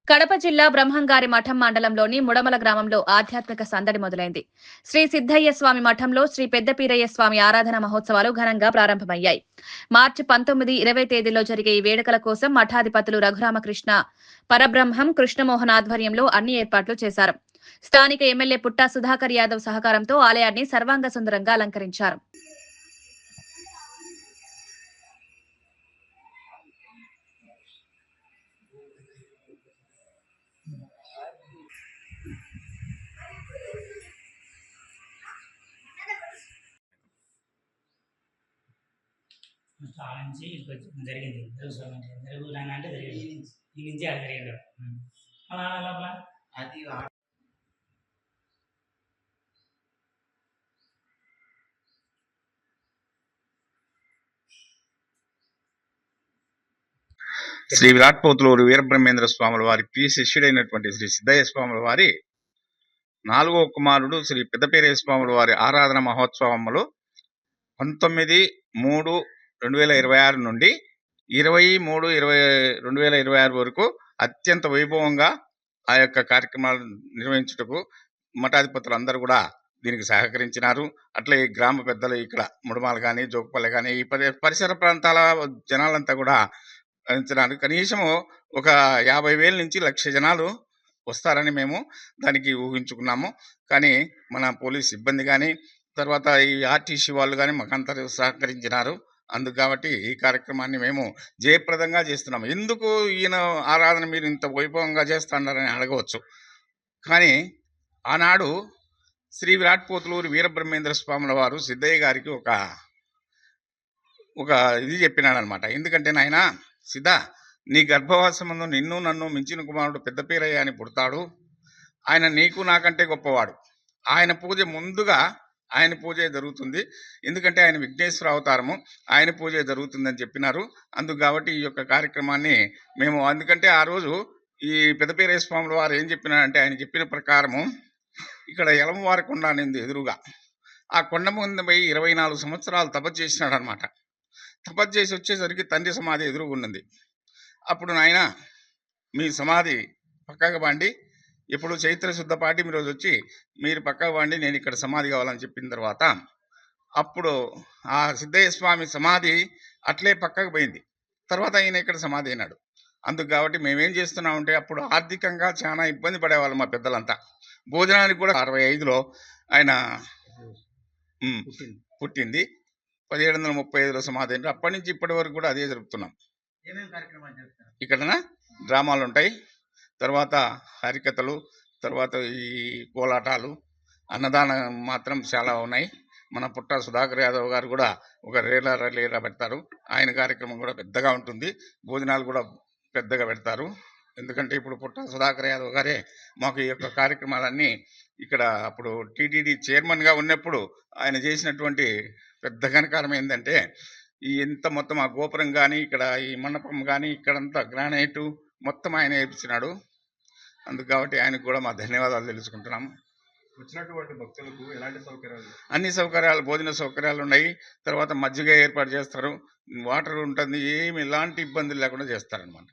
కడప జిల్లా బ్రహ్మంగారి మఠం మండలంలోని ముడమల గ్రామంలో ఆధ్యాత్మిక సందడి మొదలైంది. శ్రీ సిద్ధయ్య స్వామి మఠంలో శ్రీ పెద్దపీరయ్య స్వామి ఆరాధన మహోత్సవాలు ఘనంగా ప్రారంభమయ్యాయి. మార్చి 19, 20 తేదీల్లో జరిగే ఈ వేడుకల కోసం మఠాధిపతులు రఘురామకృష్ణ పరబ్రహ్మం కృష్ణమోహన్ ఆధ్వర్యంలో అన్ని ఏర్పాట్లు చేశారు. స్థానిక ఎమ్మెల్యే పుట్టా సుధాకర్ యాదవ్ సహకారంతో ఆలయాన్ని సర్వాంగ సుందరంగా అలంకరించారు. ఆ నుంచి జరిగింది తెలుగు నాయన అంటే జరిగింది ఈ నుంచి అది జరిగింది అలా లోపల అది శ్రీ విరాట్పోతులూరు వీరబ్రహ్మేంద్ర స్వాముల వారి ప్రియ శిష్యుడైనటువంటి శ్రీ సిద్ధయ్య స్వాముల వారి 4వ కుమారుడు శ్రీ పెద్దపీరయ్య స్వాముల వారి ఆరాధన మహోత్సవములు 19/3/2026 నుండి 23/2026 వరకు అత్యంత వైభవంగా ఆ యొక్క కార్యక్రమాలు నిర్వహించుటకు మఠాధిపతులందరూ కూడా దీనికి సహకరించినారు. అట్లే గ్రామ పెద్దలు ఇక్కడ ముడమాలు కానీ జోగుపల్లి కానీ ఈ పరిసర ప్రాంతాల జనాలంతా కూడా కనీసము ఒక 50,000 నుంచి 1,00,000 జనాలు వస్తారని మేము దానికి ఊహించుకున్నాము. కానీ మన పోలీస్ సిబ్బంది కానీ తర్వాత ఈ ఆర్టీసీ వాళ్ళు కానీ మాకంతా సహకరించినారు. అందుకు కాబట్టి ఈ కార్యక్రమాన్ని మేము జయప్రదంగా చేస్తున్నాము. ఎందుకు ఈయన ఆరాధన మీరు ఇంత వైభవంగా చేస్తున్నారని అడగవచ్చు. కానీ ఆనాడు శ్రీ విరాట్పోతులూరు వీరబ్రహ్మేంద్ర స్వాముల వారు సిద్ధయ్య గారికి ఒక ఇది చెప్పినాడు అనమాట. ఎందుకంటే నాయన సిద్ధ, నీ గర్భవాసముందు నిన్ను నన్ను మించిన కుమారుడు పెద్దపీరయ్య అని పుడతాడు. ఆయన నీకు నాకంటే గొప్పవాడు. ఆయన పూజ ముందుగా ఆయన పూజే జరుగుతుంది. ఎందుకంటే ఆయన విఘ్నేశ్వర అవతారము, ఆయన పూజే జరుగుతుందని చెప్పినారు. అందుకు కాబట్టి ఈ యొక్క కార్యక్రమాన్ని మేము ఎందుకంటే ఆ రోజు ఈ పెద్దపీరయ్య స్వాముల వారు ఏం చెప్పినారంటే ఆయన చెప్పిన ప్రకారము ఇక్కడ ఎలమవారి కొండ అనేది ఎదురుగా ఆ కొండ ముందు పోయి 24 సంవత్సరాలు తపస్సు చేసినాడు అనమాట. తపస్సు చేసి వచ్చేసరికి తండ్రి సమాధి ఎదురుగున్నది. అప్పుడు నాయన మీ సమాధి పక్కగా పండి ఎప్పుడు చైత్ర శుద్ధ పాటి మీరు రోజు వచ్చి మీరు పక్కగా పండి నేను ఇక్కడ సమాధి కావాలని చెప్పిన తర్వాత అప్పుడు ఆ సిద్ధయ్య స్వామి సమాధి అట్లే పక్కకు పోయింది. తర్వాత ఆయన ఇక్కడ సమాధి అయినాడు. అందుకు కాబట్టి మేమేం చేస్తున్నామంటే అప్పుడు ఆర్థికంగా చాలా ఇబ్బంది పడేవాళ్ళం మా పెద్దలంతా. భోజనానికి కూడా 65లో ఆయన పుట్టింది. 1735లో సమాధి అయినారు. అప్పటి నుంచి ఇప్పటి వరకు కూడా అదే జరుపుతున్నాం. ఇక్కడన డ్రామాలు ఉంటాయి, తర్వాత హరికథలు, తర్వాత ఈ కోలాటాలు, అన్నదానం మాత్రం చాలా ఉన్నాయి. మన పుట్టా సుధాకర్ యాదవ్ గారు కూడా ఒక రేలా పెడతారు. ఆయన కార్యక్రమం కూడా పెద్దగా ఉంటుంది. భోజనాలు కూడా పెద్దగా పెడతారు. ఎందుకంటే ఇప్పుడు పుట్టా సుధాకర్ యాదవ్ గారే మాకు ఈ యొక్క కార్యక్రమాలన్నీ ఇక్కడ అప్పుడు టీటీడీ చైర్మన్గా ఉన్నప్పుడు ఆయన చేసినటువంటి పెద్ద ఘనకారం ఏంటంటే ఈ ఎంత మొత్తం ఆ గోపురం కానీ ఇక్కడ ఈ మండపం కానీ ఇక్కడంతా గ్రానైటు మొత్తం ఆయన వేయించినాడు. అందుకు కాబట్టి ఆయనకు కూడా మా ధన్యవాదాలు తెలుసుకుంటున్నాము. వచ్చినటువంటి భక్తులకు ఎలాంటి సౌకర్యాలు? అన్ని సౌకర్యాలు, భోజన సౌకర్యాలు ఉన్నాయి. తర్వాత మజ్జిగ ఏర్పాటు చేస్తారు, వాటర్ ఉంటుంది, ఏమి ఎలాంటి ఇబ్బందులు లేకుండా చేస్తారనమాట.